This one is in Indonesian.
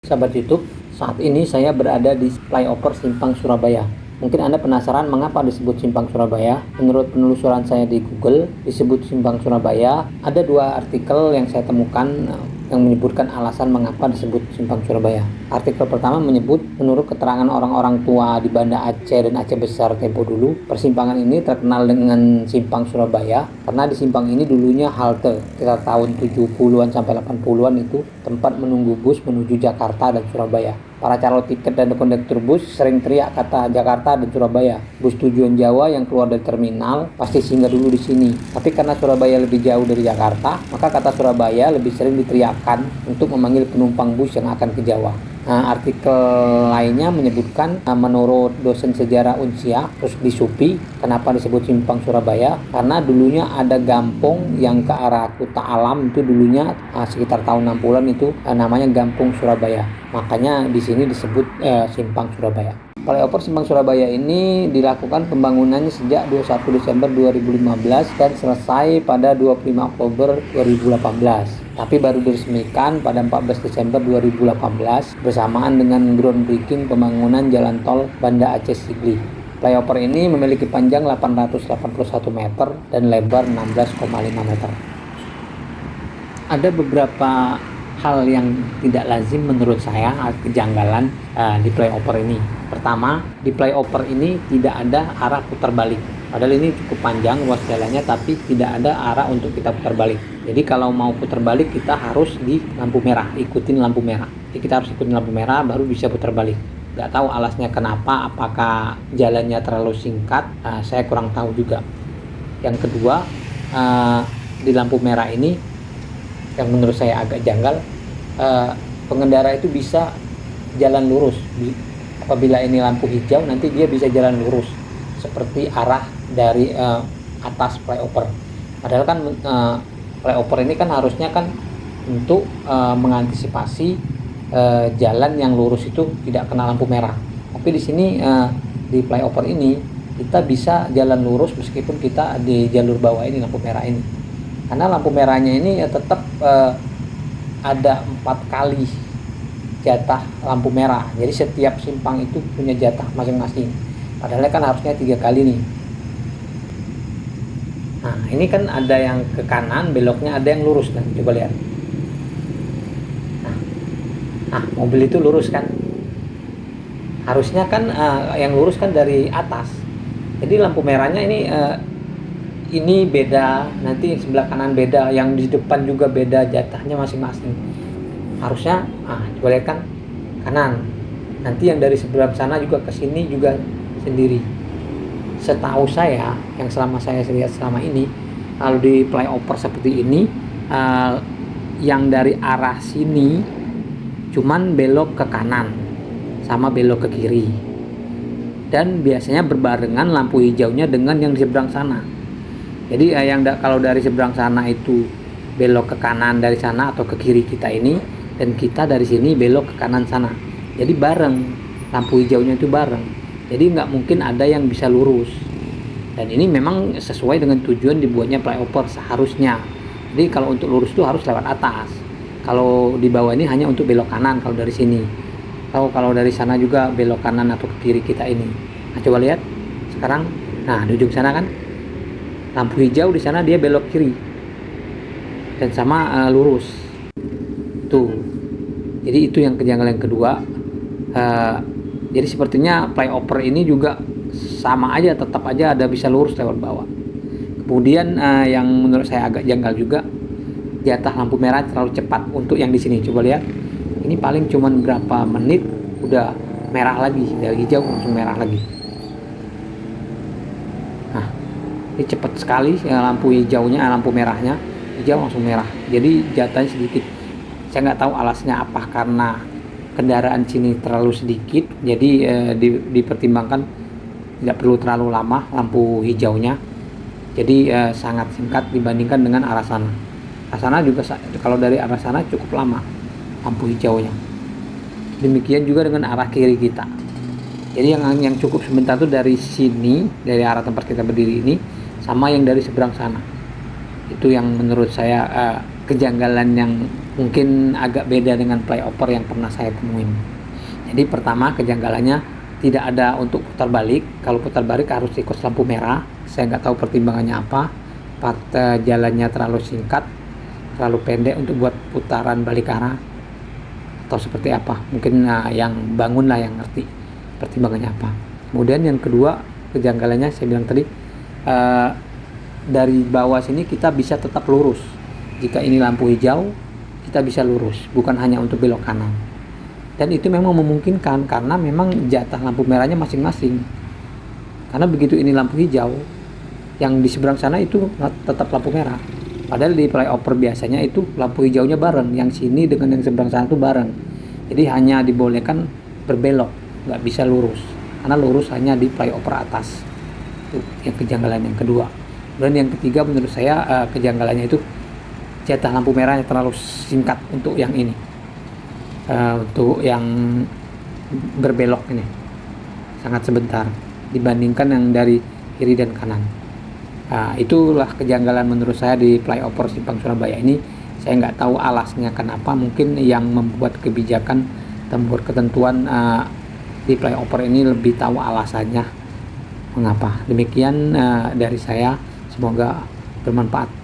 Sahabat YouTube, saat ini saya berada di flyover Simpang Surabaya. Mungkin Anda penasaran mengapa disebut Simpang Surabaya? Menurut penelusuran saya di Google, disebut Simpang Surabaya. Ada dua artikel yang saya temukan yang menyebutkan alasan mengapa disebut Simpang Surabaya. Artikel pertama menyebut, menurut keterangan orang-orang tua di Banda Aceh dan Aceh Besar tempo dulu, persimpangan ini terkenal dengan Simpang Surabaya karena di simpang ini dulunya halte sekitar tahun 70-an sampai 80-an itu tempat menunggu bus menuju Jakarta dan Surabaya. Para calon tiket dan kondektur bus sering teriak kata Jakarta dan Surabaya. Bus tujuan Jawa yang keluar dari terminal pasti singgah dulu di sini. Tapi karena Surabaya lebih jauh dari Jakarta, maka kata Surabaya lebih sering diteriakkan untuk memanggil penumpang bus yang akan ke Jawa. Artikel lainnya menyebutkan menurut dosen sejarah Unsia Rusdi Supi, kenapa disebut Simpang Surabaya? Karena dulunya ada gampong yang ke arah Kuta Alam, itu dulunya sekitar tahun 60-an itu namanya Gampung Surabaya. Makanya di sini disebut Simpang Surabaya. Flyover Simpang Surabaya ini dilakukan pembangunannya sejak 21 Desember 2015 dan selesai pada 25 Oktober 2018. Tapi baru diresmikan pada 14 Desember 2018 bersamaan dengan groundbreaking pembangunan jalan tol Banda Aceh Sigli. Flyover ini memiliki panjang 881 meter dan lebar 16,5 meter. Ada beberapa hal yang tidak lazim menurut saya, kejanggalan di flyover ini. Pertama, di flyover ini tidak ada arah putar balik. Padahal ini cukup panjang ruas jalannya, tapi tidak ada arah untuk kita putar balik. Jadi kalau mau putar balik kita harus di lampu merah, ikutin lampu merah. Jadi kita harus ikutin lampu merah baru bisa putar balik. Gak tahu alasnya kenapa, apakah jalannya terlalu singkat, saya kurang tahu juga. Yang kedua, di lampu merah ini yang menurut saya agak janggal, pengendara itu bisa jalan lurus. Apabila ini lampu hijau, nanti dia bisa jalan lurus seperti arah dari atas flyover. Padahal kan flyover ini kan harusnya kan untuk mengantisipasi jalan yang lurus itu tidak kena lampu merah. Tapi di sini di flyover ini kita bisa jalan lurus meskipun kita di jalur bawah ini lampu merah ini. Karena lampu merahnya ini tetap ada 4 kali jatah lampu merah. Jadi setiap simpang itu punya jatah masing-masing. Padahal kan harusnya 3 kali nih. Nah, ini kan ada yang ke kanan, beloknya ada yang lurus kan. Coba lihat. Nah, mobil itu lurus kan. Harusnya kan yang lurus kan dari atas. Jadi lampu merahnya ini beda, nanti sebelah kanan beda, yang di depan juga beda, jatahnya masing-masing. Harusnya coba lihat kan kanan, nanti yang dari sebelah sana juga ke sini juga sendiri. Setahu saya, yang selama saya lihat selama ini, kalau di flyover seperti ini yang dari arah sini cuman belok ke kanan sama belok ke kiri, dan biasanya berbarengan lampu hijaunya dengan yang di seberang sana. Jadi kalau dari seberang sana itu belok ke kanan dari sana atau ke kiri kita ini, dan kita dari sini belok ke kanan sana. Jadi bareng, lampu hijaunya itu bareng. Jadi nggak mungkin ada yang bisa lurus. Dan ini memang sesuai dengan tujuan dibuatnya flyover seharusnya. Jadi kalau untuk lurus itu harus lewat atas. Kalau di bawah ini hanya untuk belok kanan kalau dari sini. Kalau dari sana juga belok kanan atau ke kiri kita ini. Nah, coba lihat sekarang. Nah, di ujung sana kan lampu hijau, di sana dia belok kiri dan sama lurus tuh. Jadi itu yang kejanggalan yang kedua. Jadi sepertinya flyover ini juga sama aja, tetap aja ada bisa lurus lewat bawah. Kemudian yang menurut saya agak janggal juga, jatah lampu merah terlalu cepat untuk yang di sini. Coba lihat, ini paling cuman berapa menit udah merah lagi, dari hijau langsung merah lagi. Nah, ini cepat sekali lampu hijaunya, lampu merahnya hijau langsung merah. Jadi jatahnya sedikit. Saya nggak tahu alasnya apa, karena kendaraan sini terlalu sedikit, jadi dipertimbangkan tidak perlu terlalu lama lampu hijaunya. Jadi sangat singkat dibandingkan dengan arah sana. Arah sana juga kalau dari arah sana cukup lama lampu hijaunya. Demikian juga dengan arah kiri kita. Jadi yang cukup sebentar tuh dari sini, dari arah tempat kita berdiri ini, sama yang dari seberang sana. Itu yang menurut saya kejanggalan yang mungkin agak beda dengan flyover yang pernah saya temuin. Jadi pertama, kejanggalannya tidak ada untuk putar balik. Kalau putar balik harus ikut lampu merah. Saya nggak tahu pertimbangannya apa. Jalannya terlalu singkat, terlalu pendek untuk buat putaran balik arah, atau seperti apa. Mungkin yang bangun lah yang ngerti pertimbangannya apa. Kemudian yang kedua, kejanggalannya saya bilang tadi, dari bawah sini kita bisa tetap lurus. Jika ini lampu hijau, kita bisa lurus, bukan hanya untuk belok kanan. Dan itu memang memungkinkan karena memang jatah lampu merahnya masing-masing. Karena begitu ini lampu hijau, yang di seberang sana itu tetap lampu merah. Padahal di flyover biasanya itu lampu hijaunya bareng, yang sini dengan yang seberang sana itu bareng. Jadi hanya dibolehkan berbelok, nggak bisa lurus. Karena lurus hanya di flyover atas. Itu yang kejanggalan yang kedua. Dan yang ketiga menurut saya kejanggalannya itu jatah lampu merahnya terlalu singkat untuk yang ini, untuk yang berbelok ini sangat sebentar dibandingkan yang dari kiri dan kanan. Itulah kejanggalan menurut saya di flyover Simpang Surabaya ini. Saya nggak tahu alasnya kenapa, mungkin yang membuat kebijakan membuat ketentuan di flyover ini lebih tahu alasannya mengapa. Demikian dari saya, semoga bermanfaat.